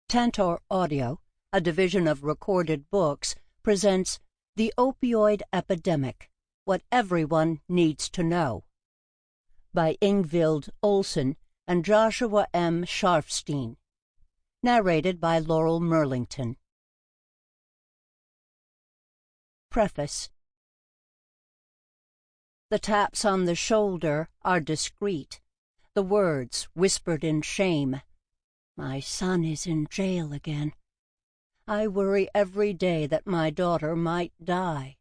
Tantor Audio, a division of Recorded Books, presents The Opioid Epidemic, What Everyone Needs to Know, by Ingvild Olsen and Joshua M. Sharfstein. Narrated by Laural Merlington. Preface. The taps on the shoulder are discreet, the words whispered in shame. My son is in jail again. I worry every day that my daughter might die.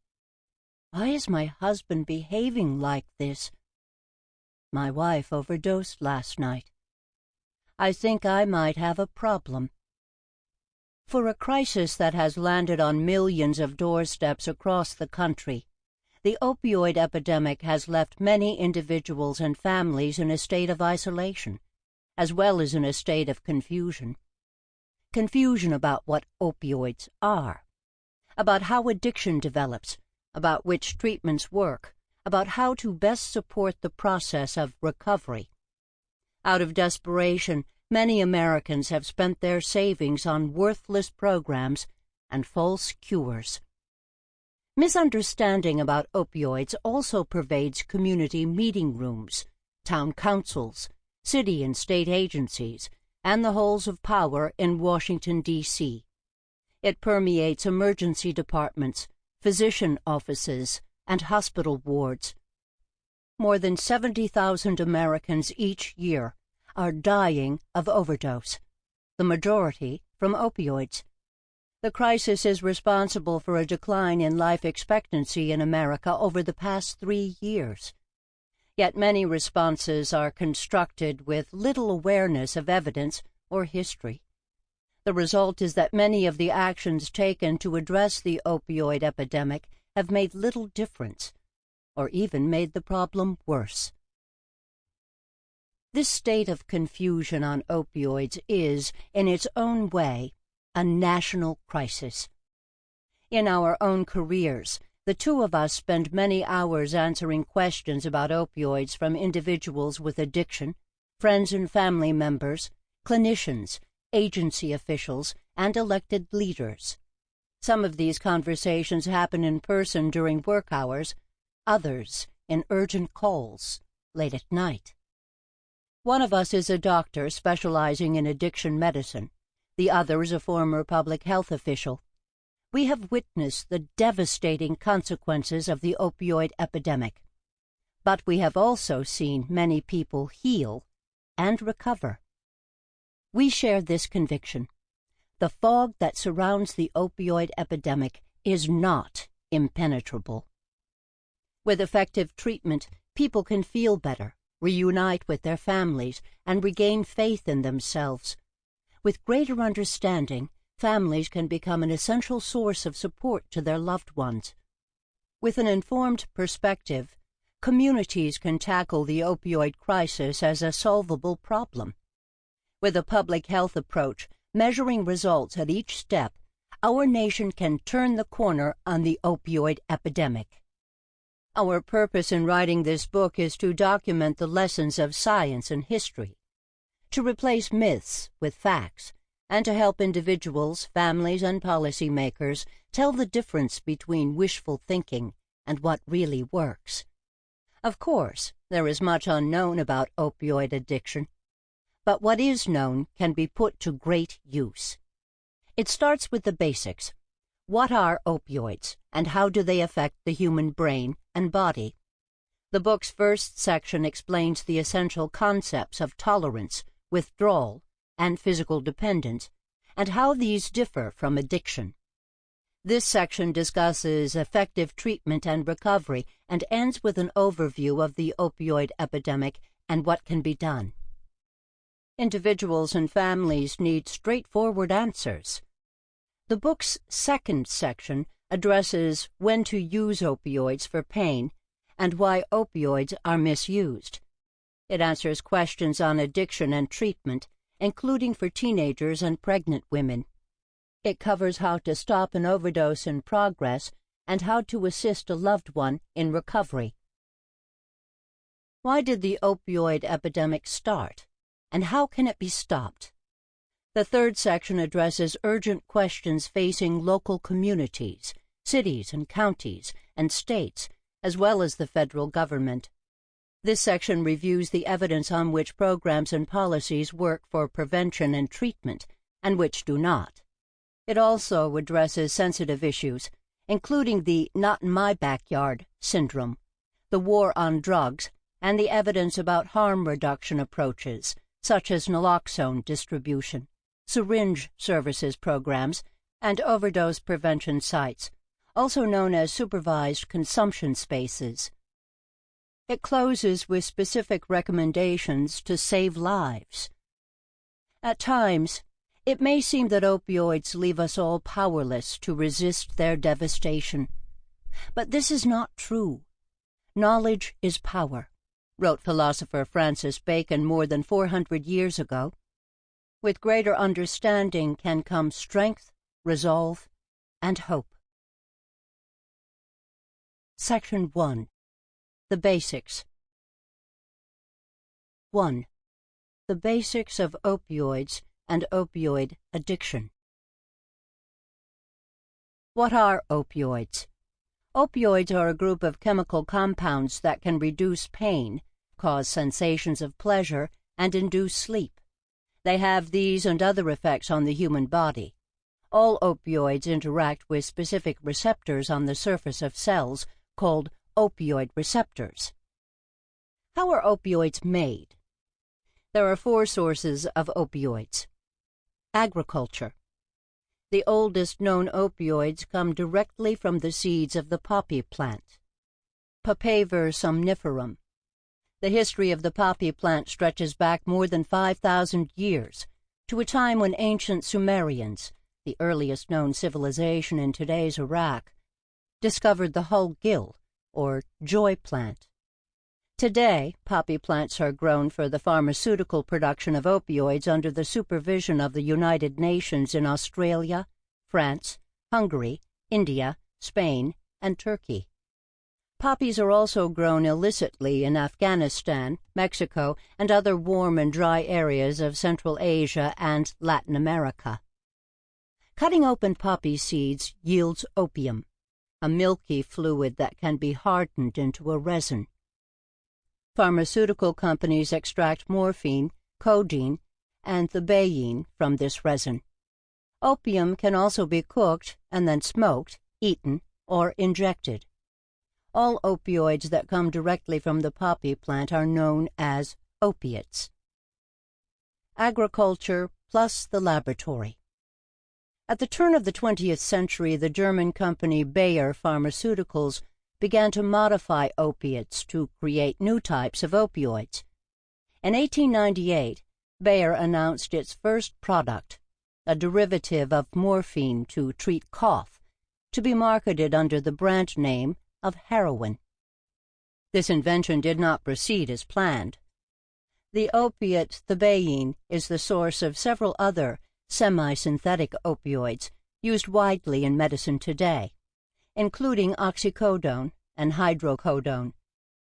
Why is my husband behaving like this? My wife overdosed last night. I think I might have a problem. For a crisis that has landed on millions of doorsteps across the country, the opioid epidemic has left many individuals and families in a state of isolation, as well as in a state of confusion. Confusion about what opioids are, about how addiction develops, about which treatments work, about how to best support the process of recovery. Out of desperation, many Americans have spent their savings on worthless programs and false cures. Misunderstanding about opioids also pervades community meeting rooms, town councils, city and state agencies, and the halls of power in Washington, D.C. It permeates emergency departments, physician offices, and hospital wards. More than 70,000 Americans each year are dying of overdose, the majority from opioids. The crisis is responsible for a decline in life expectancy in America over the past 3 years. Yet many responses are constructed with little awareness of evidence or history. The result is that many of the actions taken to address the opioid epidemic have made little difference, or even made the problem worse. This state of confusion on opioids is, in its own way, a national crisis. In our own careers, the two of us spend many hours answering questions about opioids from individuals with addiction, friends and family members, clinicians, agency officials, and elected leaders. Some of these conversations happen in person during work hours, others in urgent calls late at night. One of us is a doctor specializing in addiction medicine. The other is a former public health official. We have witnessed the devastating consequences of the opioid epidemic. But we have also seen many people heal and recover. We share this conviction. The fog that surrounds the opioid epidemic is not impenetrable. With effective treatment, people can feel better, reunite with their families, and regain faith in themselves. With greater understanding, families can become an essential source of support to their loved ones. With an informed perspective, communities can tackle the opioid crisis as a solvable problem. With a public health approach, measuring results at each step, our nation can turn the corner on the opioid epidemic. Our purpose in writing this book is to document the lessons of science and history, to replace myths with facts, and to help individuals, families, and policymakers tell the difference between wishful thinking and what really works. Of course, there is much unknown about opioid addiction, but what is known can be put to great use. It starts with the basics. What are opioids, and how do they affect the human brain and body? The book's first section explains the essential concepts of tolerance, withdrawal, and physical dependence, and how these differ from addiction. This section discusses effective treatment and recovery and ends with an overview of the opioid epidemic and what can be done. Individuals and families need straightforward answers. The book's second section addresses when to use opioids for pain and why opioids are misused. It answers questions on addiction and treatment, including for teenagers and pregnant women. It covers how to stop an overdose in progress and how to assist a loved one in recovery. Why did the opioid epidemic start, and how can it be stopped? The third section addresses urgent questions facing local communities, cities and counties, and states, as well as the federal government. This section reviews the evidence on which programs and policies work for prevention and treatment, and which do not. It also addresses sensitive issues, including the not in my backyard syndrome, the war on drugs, and the evidence about harm reduction approaches, such as naloxone distribution, syringe services programs, and overdose prevention sites, also known as supervised consumption spaces. It closes with specific recommendations to save lives. At times, it may seem that opioids leave us all powerless to resist their devastation. But this is not true. Knowledge is power, wrote philosopher Francis Bacon more than 400 years ago. With greater understanding can come strength, resolve, and hope. Section 1. The Basics. 1. The basics of opioids and opioid addiction. What are opioids? Opioids are a group of chemical compounds that can reduce pain, cause sensations of pleasure, and induce sleep. They have these and other effects on the human body. All opioids interact with specific receptors on the surface of cells called opioid receptors. How are opioids made? There are 4 sources of opioids. Agriculture. The oldest known opioids come directly from the seeds of the poppy plant, Papaver somniferum. The history of the poppy plant stretches back more than 5,000 years, to a time when ancient Sumerians, the earliest known civilization in today's Iraq, discovered the whole gill, or joy plant. Today, poppy plants are grown for the pharmaceutical production of opioids under the supervision of the United Nations in Australia, France, Hungary, India, Spain, and Turkey. Poppies are also grown illicitly in Afghanistan, Mexico, and other warm and dry areas of Central Asia and Latin America. Cutting open poppy seeds yields opium, a milky fluid that can be hardened into a resin. Pharmaceutical companies extract morphine, codeine, and thebaine from this resin. Opium can also be cooked and then smoked, eaten, or injected. All opioids that come directly from the poppy plant are known as opiates. Agriculture plus the laboratory. At the turn of the 20th century, the German company Bayer Pharmaceuticals began to modify opiates to create new types of opioids. In 1898, Bayer announced its first product, a derivative of morphine to treat cough, to be marketed under the brand name of heroin. This invention did not proceed as planned. The opiate thebaine is the source of several other semi-synthetic opioids used widely in medicine today, including oxycodone and hydrocodone,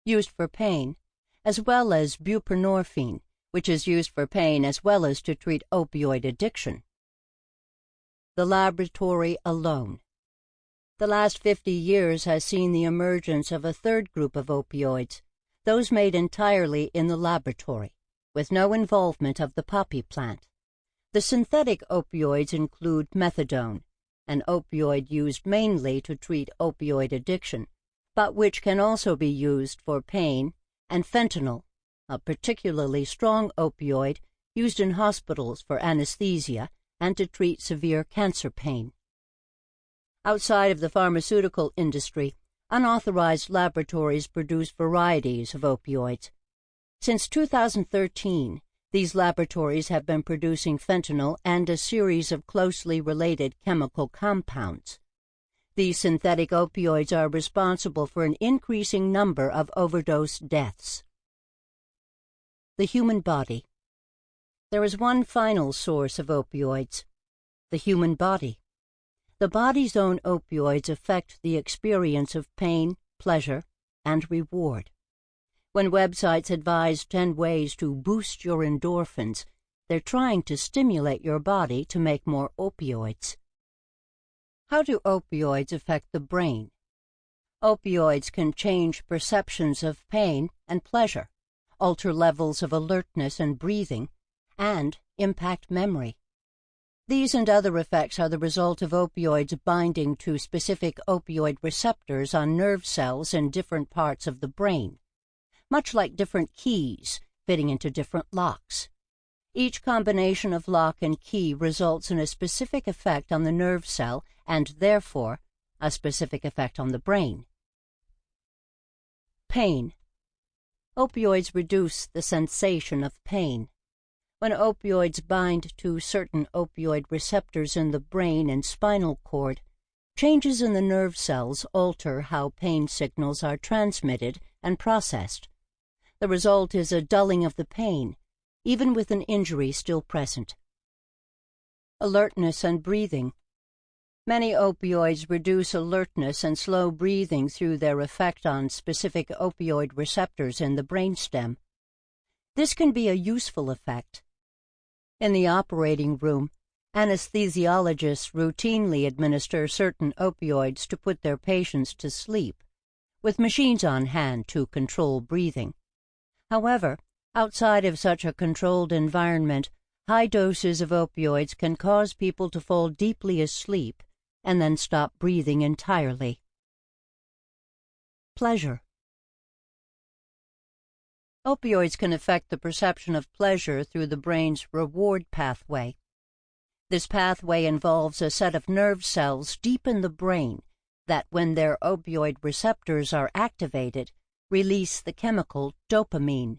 used for pain, as well as buprenorphine, which is used for pain as well as to treat opioid addiction. The laboratory alone. The last 50 years has seen the emergence of a third group of opioids, those made entirely in the laboratory, with no involvement of the poppy plant. The synthetic opioids include methadone, an opioid used mainly to treat opioid addiction, but which can also be used for pain, and fentanyl, a particularly strong opioid used in hospitals for anesthesia and to treat severe cancer pain. Outside of the pharmaceutical industry, unauthorized laboratories produce varieties of opioids. Since 2013, these laboratories have been producing fentanyl and a series of closely related chemical compounds. These synthetic opioids are responsible for an increasing number of overdose deaths. The human body. There is one final source of opioids, the human body. The body's own opioids affect the experience of pain, pleasure, and reward. When websites advise 10 ways to boost your endorphins, they're trying to stimulate your body to make more opioids. How do opioids affect the brain? Opioids can change perceptions of pain and pleasure, alter levels of alertness and breathing, and impact memory. These and other effects are the result of opioids binding to specific opioid receptors on nerve cells in different parts of the brain, much like different keys fitting into different locks. Each combination of lock and key results in a specific effect on the nerve cell and, therefore, a specific effect on the brain. Pain. Opioids reduce the sensation of pain. When opioids bind to certain opioid receptors in the brain and spinal cord, changes in the nerve cells alter how pain signals are transmitted and processed. The result is a dulling of the pain, even with an injury still present. Alertness and breathing. Many opioids reduce alertness and slow breathing through their effect on specific opioid receptors in the brainstem. This can be a useful effect. In the operating room, anesthesiologists routinely administer certain opioids to put their patients to sleep, with machines on hand to control breathing. However, outside of such a controlled environment, high doses of opioids can cause people to fall deeply asleep and then stop breathing entirely. Pleasure. Opioids can affect the perception of pleasure through the brain's reward pathway. This pathway involves a set of nerve cells deep in the brain that, when their opioid receptors are activated, release the chemical dopamine.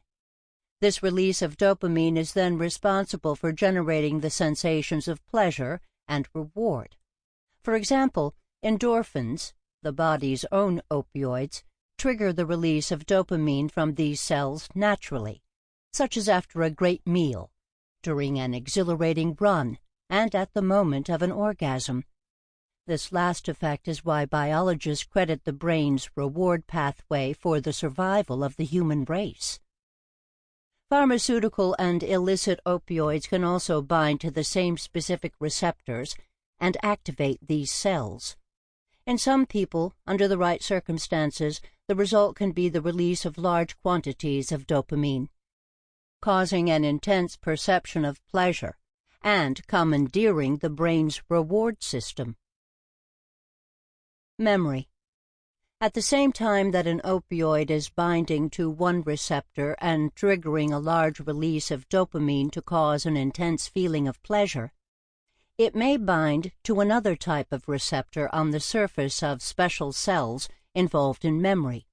This release of dopamine is then responsible for generating the sensations of pleasure and reward. For example, endorphins, the body's own opioids, trigger the release of dopamine from these cells naturally, such as after a great meal, during an exhilarating run, and at the moment of an orgasm. This last effect is why biologists credit the brain's reward pathway for the survival of the human race. Pharmaceutical and illicit opioids can also bind to the same specific receptors and activate these cells. In some people, under the right circumstances, the result can be the release of large quantities of dopamine, causing an intense perception of pleasure and commandeering the brain's reward system. Memory. At the same time that an opioid is binding to one receptor and triggering a large release of dopamine to cause an intense feeling of pleasure, it may bind to another type of receptor on the surface of special cells involved in memory.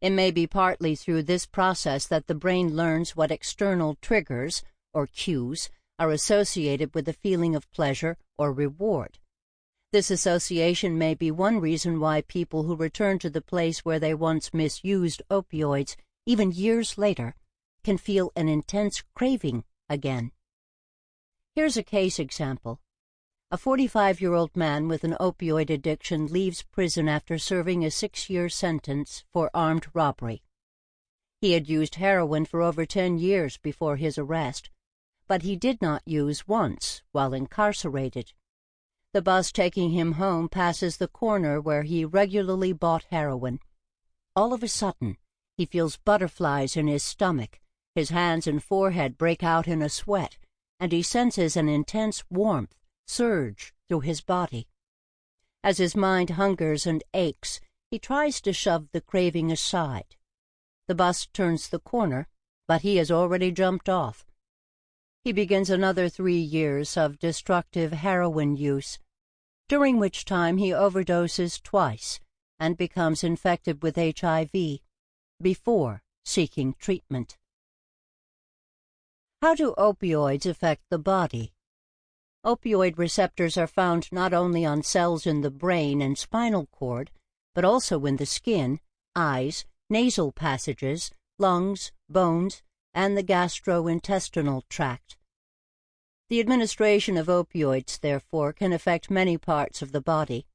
It may be partly through this process that the brain learns what external triggers, or cues, are associated with the feeling of pleasure or reward. This association may be one reason why people who return to the place where they once misused opioids, even years later, can feel an intense craving again. Here's a case example. A 45-year-old man with an opioid addiction leaves prison after serving a 6-year sentence for armed robbery. He had used heroin for over 10 years before his arrest, but he did not use once while incarcerated. The bus taking him home passes the corner where he regularly bought heroin. All of a sudden, he feels butterflies in his stomach, his hands and forehead break out in a sweat, and he senses an intense warmth surge through his body. As his mind hungers and aches, he tries to shove the craving aside. The bus turns the corner, but he has already jumped off. He begins another 3 years of destructive heroin use, during which time he overdoses twice and becomes infected with HIV before seeking treatment. How do opioids affect the body? Opioid receptors are found not only on cells in the brain and spinal cord, but also in the skin, eyes, nasal passages, lungs, bones, and the gastrointestinal tract. The administration of opioids, therefore, can affect many parts of the body,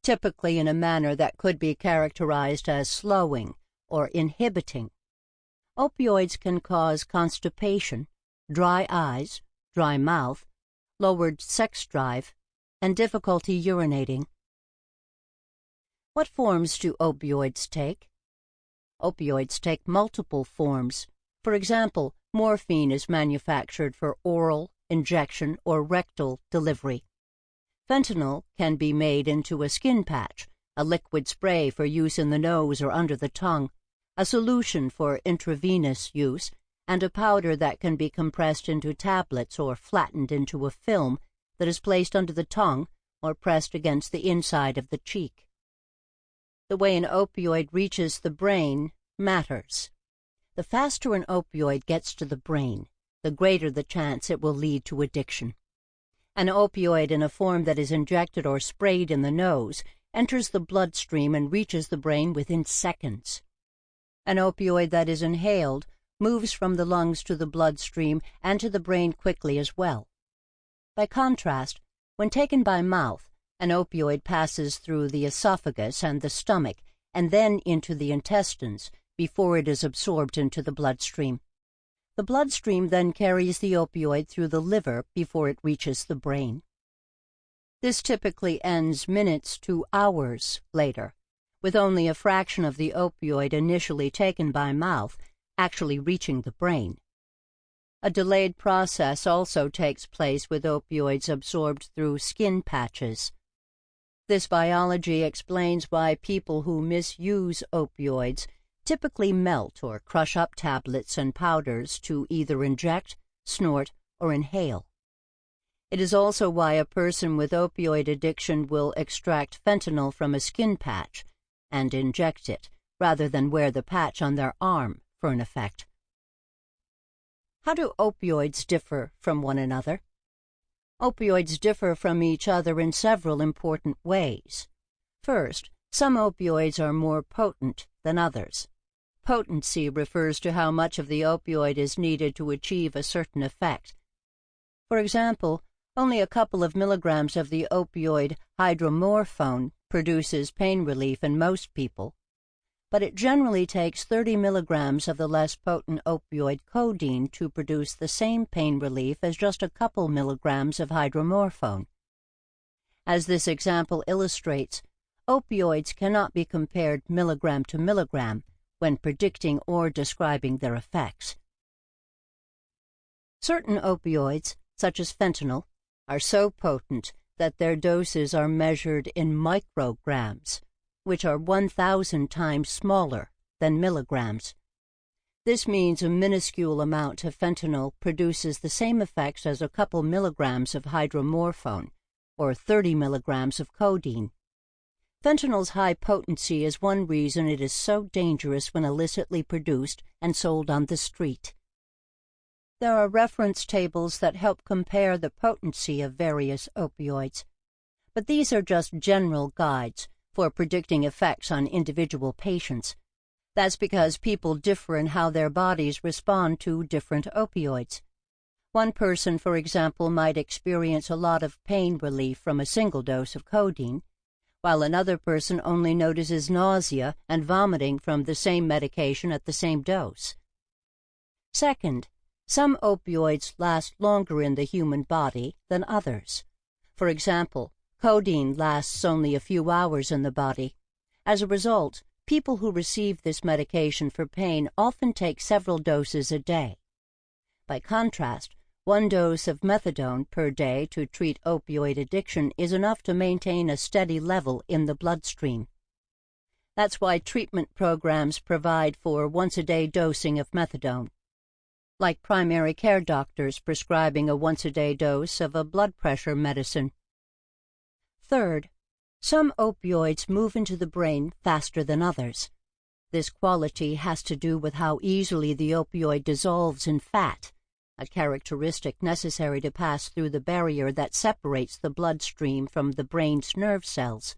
typically in a manner that could be characterized as slowing or inhibiting. Opioids can cause constipation, dry eyes, dry mouth, lowered sex drive, and difficulty urinating. What forms do opioids take? Opioids take multiple forms. For example, morphine is manufactured for oral, injection, or rectal delivery. Fentanyl can be made into a skin patch, a liquid spray for use in the nose or under the tongue, a solution for intravenous use, and a powder that can be compressed into tablets or flattened into a film that is placed under the tongue or pressed against the inside of the cheek. The way an opioid reaches the brain matters. The faster an opioid gets to the brain, the greater the chance it will lead to addiction. An opioid in a form that is injected or sprayed in the nose enters the bloodstream and reaches the brain within seconds. An opioid that is inhaled moves from the lungs to the bloodstream and to the brain quickly as well. By contrast, when taken by mouth, an opioid passes through the esophagus and the stomach and then into the intestines before it is absorbed into the bloodstream. The bloodstream then carries the opioid through the liver before it reaches the brain. This typically ends minutes to hours later, with only a fraction of the opioid initially taken by mouth actually reaching the brain. A delayed process also takes place with opioids absorbed through skin patches. This biology explains why people who misuse opioids typically melt or crush up tablets and powders to either inject, snort, or inhale. It is also why a person with opioid addiction will extract fentanyl from a skin patch and inject it, rather than wear the patch on their arm for an effect. How do opioids differ from one another? Opioids differ from each other in several important ways. First, some opioids are more potent than others. Potency refers to how much of the opioid is needed to achieve a certain effect. For example, only a couple of milligrams of the opioid hydromorphone produces pain relief in most people, but it generally takes 30 milligrams of the less potent opioid codeine to produce the same pain relief as just a couple milligrams of hydromorphone. As this example illustrates, opioids cannot be compared milligram to milligram when predicting or describing their effects. Certain opioids, such as fentanyl, are so potent that their doses are measured in micrograms, which are 1,000 times smaller than milligrams. This means a minuscule amount of fentanyl produces the same effects as a couple milligrams of hydromorphone, or 30 milligrams of codeine. Fentanyl's high potency is one reason it is so dangerous when illicitly produced and sold on the street. There are reference tables that help compare the potency of various opioids, but these are just general guides for predicting effects on individual patients. That's because people differ in how their bodies respond to different opioids. One person, for example, might experience a lot of pain relief from a single dose of codeine, while another person only notices nausea and vomiting from the same medication at the same dose. Second, some opioids last longer in the human body than others. For example, codeine lasts only a few hours in the body. As a result, people who receive this medication for pain often take several doses a day. By contrast, one dose of methadone per day to treat opioid addiction is enough to maintain a steady level in the bloodstream. That's why treatment programs provide for once-a-day dosing of methadone, like primary care doctors prescribing a once-a-day dose of a blood pressure medicine. Third, some opioids move into the brain faster than others. This quality has to do with how easily the opioid dissolves in fat, a characteristic necessary to pass through the barrier that separates the bloodstream from the brain's nerve cells.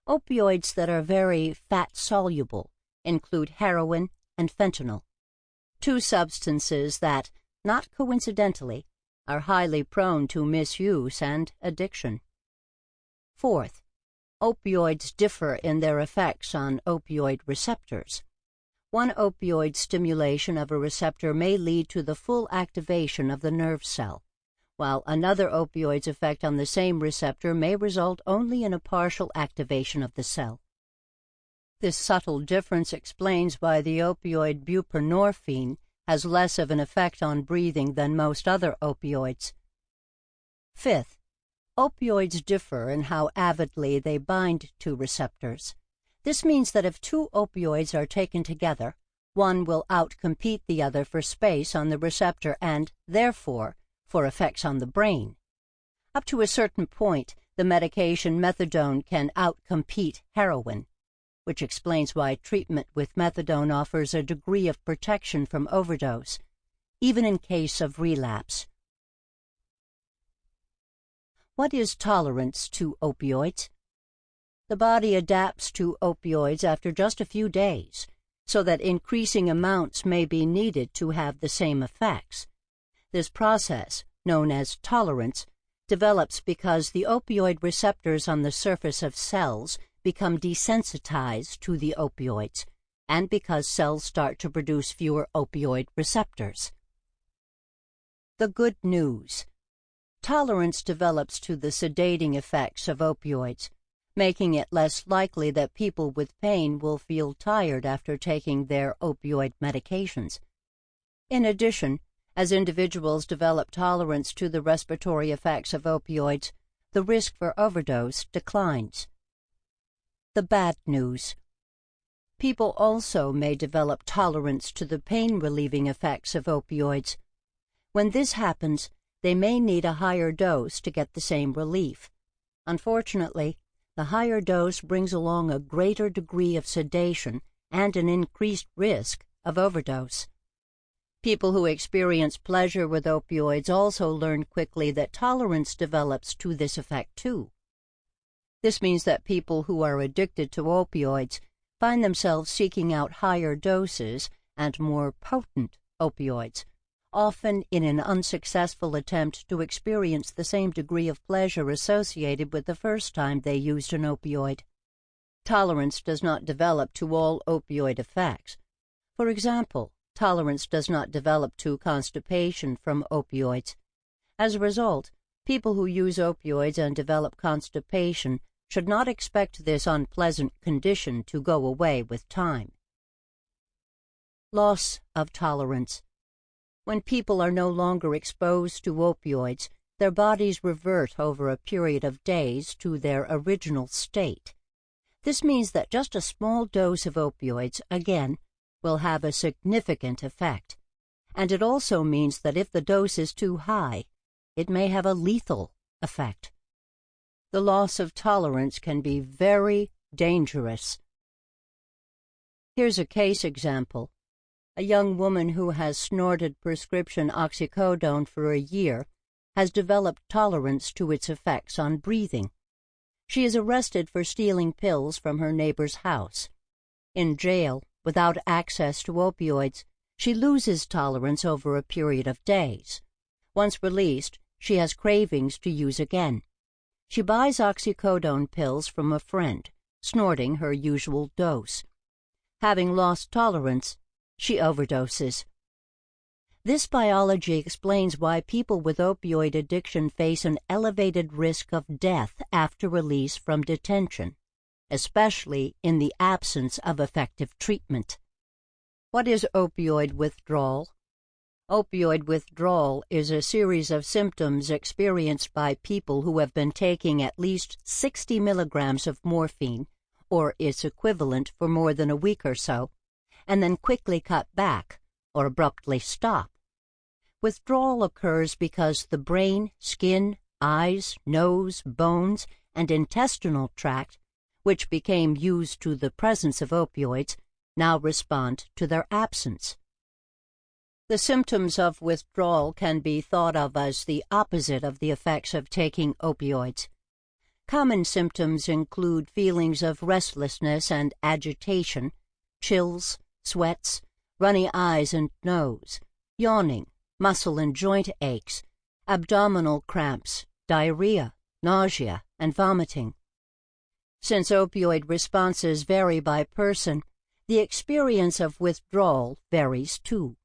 Opioids that are very fat-soluble include heroin and fentanyl, two substances that, not coincidentally, are highly prone to misuse and addiction. Fourth, opioids differ in their effects on opioid receptors. One opioid stimulation of a receptor may lead to the full activation of the nerve cell, while another opioid's effect on the same receptor may result only in a partial activation of the cell. This subtle difference explains why the opioid buprenorphine has less of an effect on breathing than most other opioids. Fifth, opioids differ in how avidly they bind to receptors. This means that if two opioids are taken together, one will outcompete the other for space on the receptor and, therefore, for effects on the brain. Up to a certain point, the medication methadone can outcompete heroin, which explains why treatment with methadone offers a degree of protection from overdose, even in case of relapse. What is tolerance to opioids? The body adapts to opioids after just a few days, so that increasing amounts may be needed to have the same effects. This process, known as tolerance, develops because the opioid receptors on the surface of cells become desensitized to the opioids, and because cells start to produce fewer opioid receptors. The good news. Tolerance develops to the sedating effects of opioids, making it less likely that people with pain will feel tired after taking their opioid medications. In addition, as individuals develop tolerance to the respiratory effects of opioids, the risk for overdose declines. The bad news. People also may develop tolerance to the pain-relieving effects of opioids. When this happens, they may need a higher dose to get the same relief. Unfortunately, the higher dose brings along a greater degree of sedation and an increased risk of overdose. People who experience pleasure with opioids also learn quickly that tolerance develops to this effect too. This means that people who are addicted to opioids find themselves seeking out higher doses and more potent opioids, often in an unsuccessful attempt to experience the same degree of pleasure associated with the first time they used an opioid. Tolerance does not develop to all opioid effects. For example, tolerance does not develop to constipation from opioids. As a result, people who use opioids and develop constipation should not expect this unpleasant condition to go away with time. Loss of tolerance. When people are no longer exposed to opioids, their bodies revert over a period of days to their original state. This means that just a small dose of opioids, again, will have a significant effect. And it also means that if the dose is too high, it may have a lethal effect. The loss of tolerance can be very dangerous. Here's a case example. A young woman who has snorted prescription oxycodone for a year has developed tolerance to its effects on breathing. She is arrested for stealing pills from her neighbor's house. In jail, without access to opioids, she loses tolerance over a period of days. Once released, she has cravings to use again. She buys oxycodone pills from a friend, snorting her usual dose. Having lost tolerance, she overdoses. This biology explains why people with opioid addiction face an elevated risk of death after release from detention, especially in the absence of effective treatment. What is opioid withdrawal? Opioid withdrawal is a series of symptoms experienced by people who have been taking at least 60 milligrams of morphine, or its equivalent, for more than a week or so, and then quickly cut back or abruptly stop. Withdrawal occurs because the brain, skin, eyes, nose, bones, and intestinal tract, which became used to the presence of opioids, now respond to their absence. The symptoms of withdrawal can be thought of as the opposite of the effects of taking opioids. Common symptoms include feelings of restlessness and agitation, chills, sweats, runny eyes and nose, yawning, muscle and joint aches, abdominal cramps, diarrhea, nausea, and vomiting. Since opioid responses vary by person, the experience of withdrawal varies too.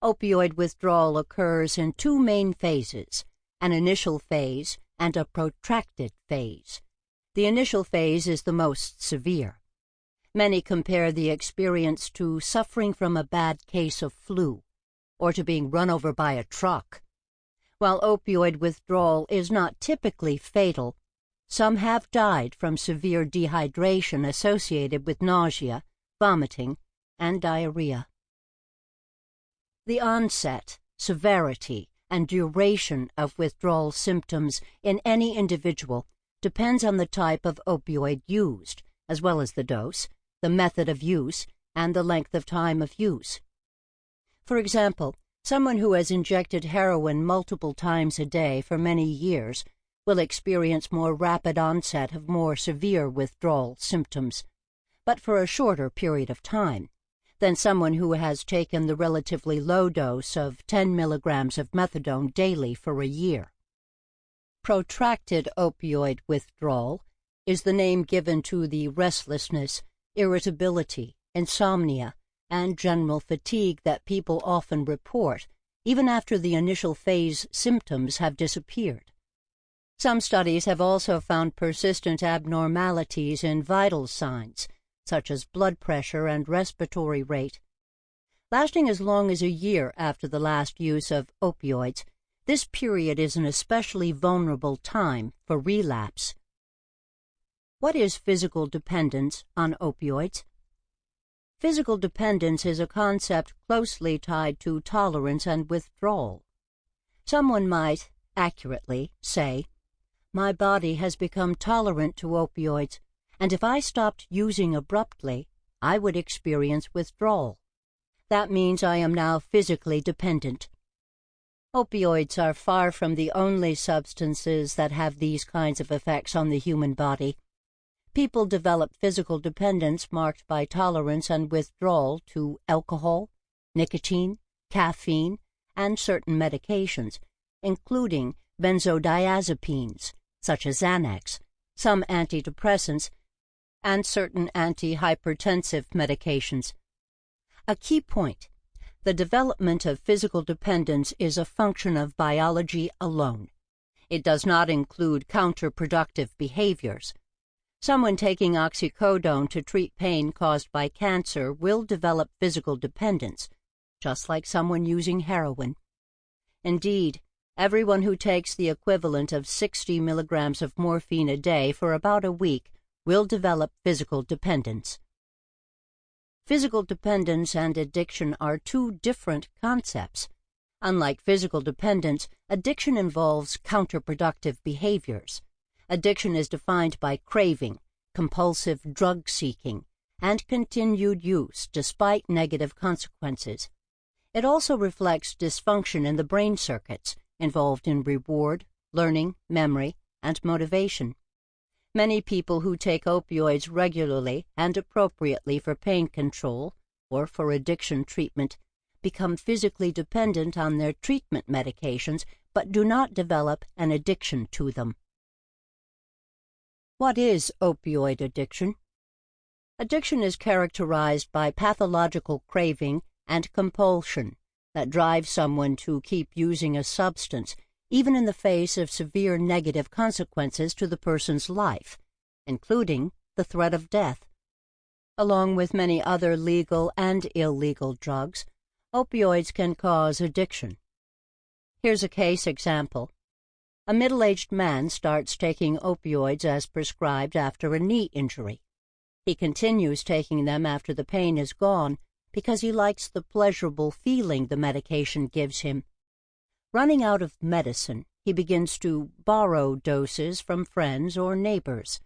Opioid withdrawal occurs in two main phases, an initial phase and a protracted phase. The initial phase is the most severe. Many compare the experience to suffering from a bad case of flu or to being run over by a truck. While opioid withdrawal is not typically fatal, some have died from severe dehydration associated with nausea, vomiting, and diarrhea. The onset, severity, and duration of withdrawal symptoms in any individual depends on the type of opioid used, as well as the dose, the method of use, and the length of time of use. For example, someone who has injected heroin multiple times a day for many years will experience more rapid onset of more severe withdrawal symptoms, but for a shorter period of time, than someone who has taken the relatively low dose of 10 milligrams of methadone daily for a year. Protracted opioid withdrawal is the name given to the restlessness, irritability, insomnia, and general fatigue that people often report, even after the initial phase symptoms have disappeared. Some studies have also found persistent abnormalities in vital signs, such as blood pressure and respiratory rate. Lasting as long as a year after the last use of opioids, this period is an especially vulnerable time for relapse. What is physical dependence on opioids? Physical dependence is a concept closely tied to tolerance and withdrawal. Someone might, accurately, say, "My body has become tolerant to opioids, and if I stopped using abruptly, I would experience withdrawal. That means I am now physically dependent." Opioids are far from the only substances that have these kinds of effects on the human body. People develop physical dependence marked by tolerance and withdrawal to alcohol, nicotine, caffeine, and certain medications, including benzodiazepines, such as Xanax, some antidepressants, and certain antihypertensive medications. A key point: the development of physical dependence is a function of biology alone. It does not include counterproductive behaviors. Someone taking oxycodone to treat pain caused by cancer will develop physical dependence, just like someone using heroin. Indeed, everyone who takes the equivalent of 60 milligrams of morphine a day for about a week will develop physical dependence. Physical dependence and addiction are two different concepts. Unlike physical dependence, addiction involves counterproductive behaviors. Addiction is defined by craving, compulsive drug seeking, and continued use despite negative consequences. It also reflects dysfunction in the brain circuits involved in reward, learning, memory, and motivation. Many people who take opioids regularly and appropriately for pain control or for addiction treatment become physically dependent on their treatment medications but do not develop an addiction to them. What is opioid addiction? Addiction is characterized by pathological craving and compulsion that drives someone to keep using a substance, even in the face of severe negative consequences to the person's life, including the threat of death. Along with many other legal and illegal drugs, opioids can cause addiction. Here's a case example. A middle-aged man starts taking opioids as prescribed after a knee injury. He continues taking them after the pain is gone because he likes the pleasurable feeling the medication gives him. Running out of medicine, he begins to borrow doses from friends or neighbors.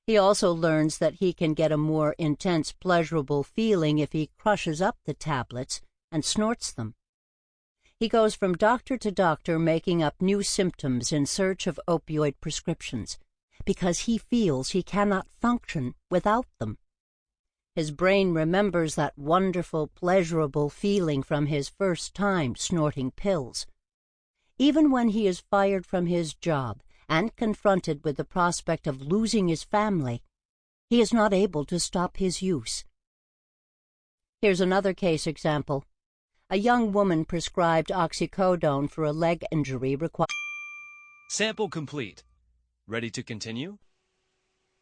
He also learns that he can get a more intense pleasurable feeling if he crushes up the tablets and snorts them. He goes from doctor to doctor making up new symptoms in search of opioid prescriptions because he feels he cannot function without them. His brain remembers that wonderful, pleasurable feeling from his first time snorting pills. Even when he is fired from his job and confronted with the prospect of losing his family, He is not able to stop his use. Here's another case example. A young woman prescribed oxycodone for a leg injury required. Sample complete. Ready to continue?